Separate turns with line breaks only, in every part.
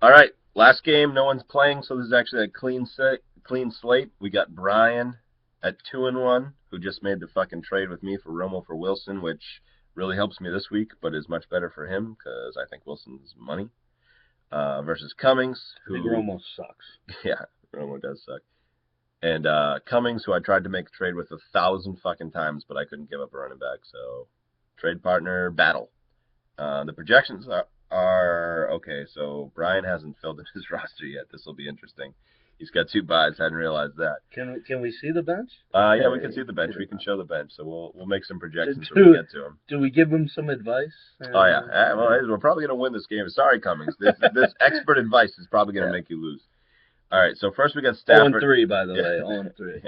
All right, last game. No one's playing, so this is actually a clean slate. We got Brian at 2-1, who just made the fucking trade with me for Romo for Wilson, which really helps me this week, but is much better for him because I think Wilson's money. Versus Cummings,
I think
who
Romo sucks.
yeah, Romo does suck. And Cummings, who I tried to make a trade with 1,000 fucking times, but I couldn't give up a running back. So trade partner battle. The projections are okay. So Brian hasn't filled in his roster yet. This will be interesting. He's got 2 buys. Hadn't realized that.
Can we see the bench?
Yeah, we can see the bench. We can show the bench. So we'll make some
Do,
projections when we
do,
get to him.
do we give him some advice?
Oh yeah. Well, we're probably gonna win this game. Sorry, Cummings. This expert advice is probably gonna
Yeah.
make you lose. All right. So first we got
0
Stafford.
3, by the
Yeah.
way. 0 3.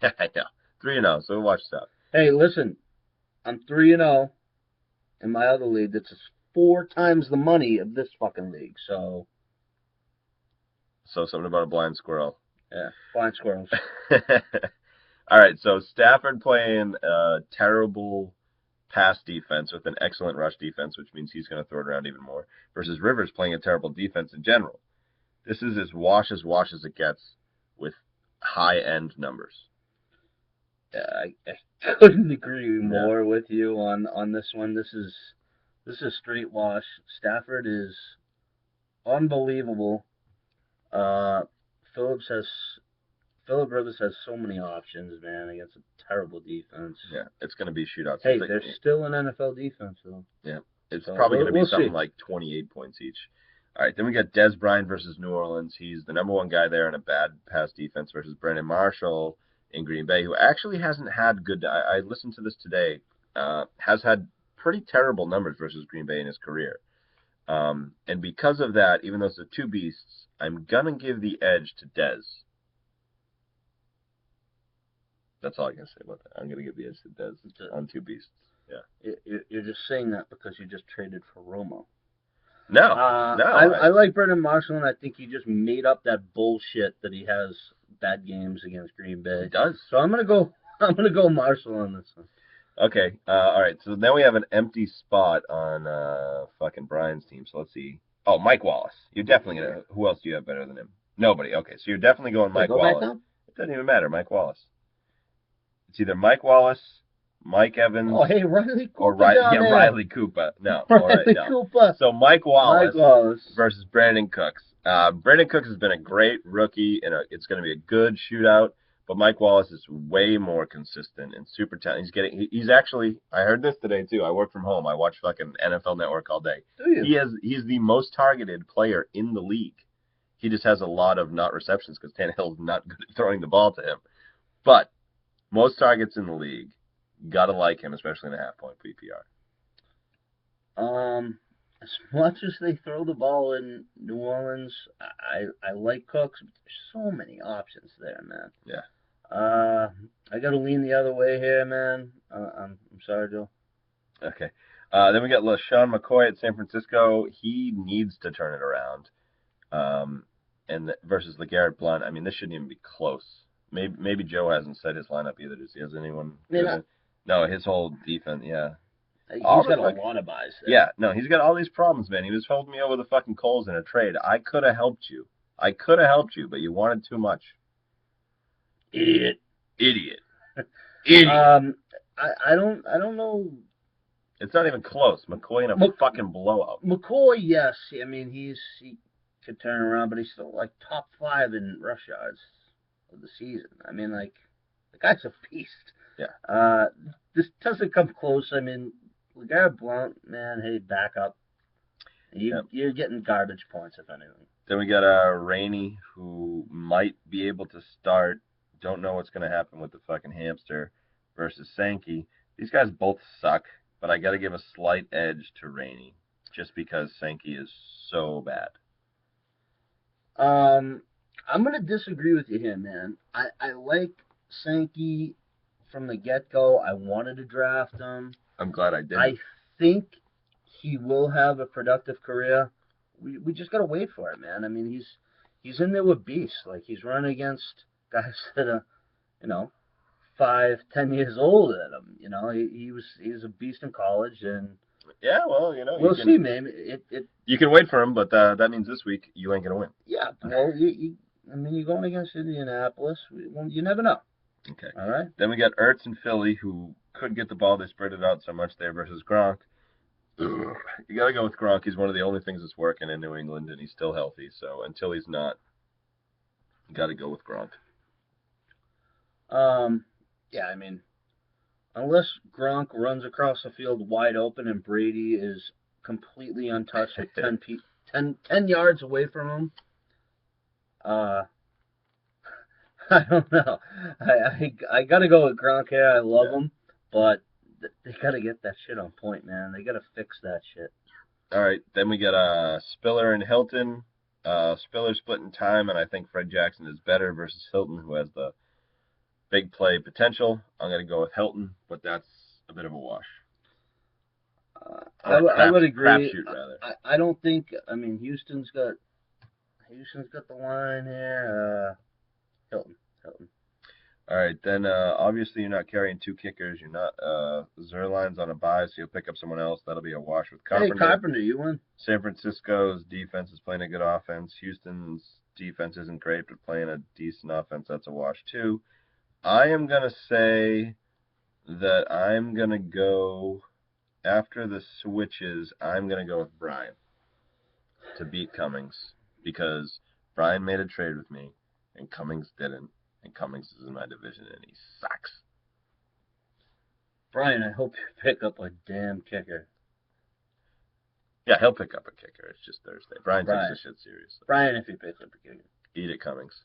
Yeah. 3-0. So we'll watch that.
Hey, listen, I'm 3-0 in my other league. That's 4 times the money of this fucking league. So
Something about a blind squirrel.
yeah, blind squirrels.
All right, so Stafford playing terrible pass defense with an excellent rush defense, which means he's going to throw it around even more, versus Rivers playing a terrible defense in general. This is as wash as it gets with high-end numbers.
Yeah, I couldn't agree more with you on this one. This is straight wash. Stafford is unbelievable. Uh, Phillips has Philip Rivers has so many options, man, against a terrible defense.
Yeah, it's going to be shootouts.
Hey, they're still an NFL defense, though.
Yeah, it's probably going to be something like 28 points each. All right, then we got Des Bryant versus New Orleans. He's the number one guy there in a bad pass defense versus Brandon Marshall in Green Bay, who actually hasn't had good. I listened to this today. Has had pretty terrible numbers versus Green Bay in his career. And because of that, even though it's the two beasts, I'm gonna give the edge to Des. That's all I can say about that. I'm gonna give the edge to Des on two beasts. Yeah.
You're just saying that because you just traded for Romo.
No,
I like Brendan Marshall, and I think he just made up that bullshit that he has bad games against Green Bay.
He does.
So I'm gonna go Marshall on this one.
Okay. All right. So now we have an empty spot on fucking Brian's team. So let's see. Oh, Mike Wallace. You're definitely gonna. Who else do you have better than him? Nobody. Okay. So you're definitely going Mike Wallace. It doesn't even matter. Mike Wallace. It's either Mike Wallace, Mike Evans.
Oh, hey, Riley Cooper.
Or Riley Cooper. No.
Riley Cooper.
So Mike Wallace versus Brandon Cooks. Brandon Cooks has been a great rookie, and it's going to be a good shootout. But Mike Wallace is way more consistent and super talented. He's actually. I heard this today too. I work from home. I watch fucking NFL Network all day.
Do you?
He's the most targeted player in the league. He just has a lot of not receptions because Tannehill's not good at throwing the ball to him. But most targets in the league. Gotta like him, especially in a half-point PPR.
As much as they throw the ball in New Orleans, I like Cooks. But there's so many options there, man.
Yeah.
I got to lean the other way here, man. I'm sorry, Joe.
Okay. Then we got LaShawn McCoy at San Francisco. He needs to turn it around. And versus LeGarrette Blount, I mean, this shouldn't even be close. Maybe Joe hasn't set his lineup either. Has anyone? No, his whole defense, yeah.
He's got a lot of buys there.
Yeah, no, he's got all these problems, man. He was holding me over the fucking coals in a trade. I could have helped you, but you wanted too much.
Idiot.
Idiot.
I don't know.
It's not even close. McCoy in a fucking blowout.
McCoy, yes. I mean, he could turn around, but he's still like top 5 in rush yards of the season. I mean, like, the guy's a beast.
Yeah.
This doesn't come close. I mean, LeGarrette Blount, man, hey, back up. You're getting garbage points, if anything.
Then we got Rainey, who might be able to start. Don't know what's going to happen with the fucking hamster versus Sankey. These guys both suck, but I got to give a slight edge to Rainey just because Sankey is so bad.
I'm going to disagree with you here, man. I like Sankey from the get-go. I wanted to draft him.
I'm glad I did.
I think he will have a productive career. We just got to wait for it, man. I mean, he's in there with beasts. Like, he's running against guys that are, 5, 10 years older than him. He was a beast in college, and
Yeah, well,
We'll see, man.
You can wait for him, but that means this week you ain't gonna win.
Yeah, well, I mean, you're going against Indianapolis. Well, you never know.
Okay.
All right.
Then we got Ertz and Philly, who could get the ball. They spread it out so much there versus Gronk. You got to go with Gronk. He's one of the only things that's working in New England, and he's still healthy. So until he's not, you got to go with Gronk.
Yeah, I mean, unless Gronk runs across the field wide open and Brady is completely untouched with 10 yards away from him, I don't know. I got to go with Gronk here. I love him, but they got to get that shit on point, man. They got to fix that shit.
All right, then we got Spiller and Hilton. Spiller splitting time, and I think Fred Jackson is better versus Hilton, who has the big play potential. I'm going to go with Hilton, but that's a bit of a wash.
I would agree.
Crapshoot, rather.
I don't think. I mean, Houston's got the line here. Hilton.
All right, then obviously you're not carrying two kickers. You're not. Zerline's on a bye, so you'll pick up someone else. That'll be a wash with Carpenter.
Hey, Carpenter, you win.
San Francisco's defense is playing a good offense. Houston's defense isn't great, but playing a decent offense, that's a wash too. I am going to say that I'm going to go, after the switches, I'm going to go with Brian to beat Cummings, because Brian made a trade with me, and Cummings didn't, and Cummings is in my division, and he sucks.
Brian, I hope you pick up a damn kicker.
Yeah, he'll pick up a kicker. It's just Thursday. Brian takes this shit seriously.
Brian, if he picks up a kicker.
Eat it, Cummings.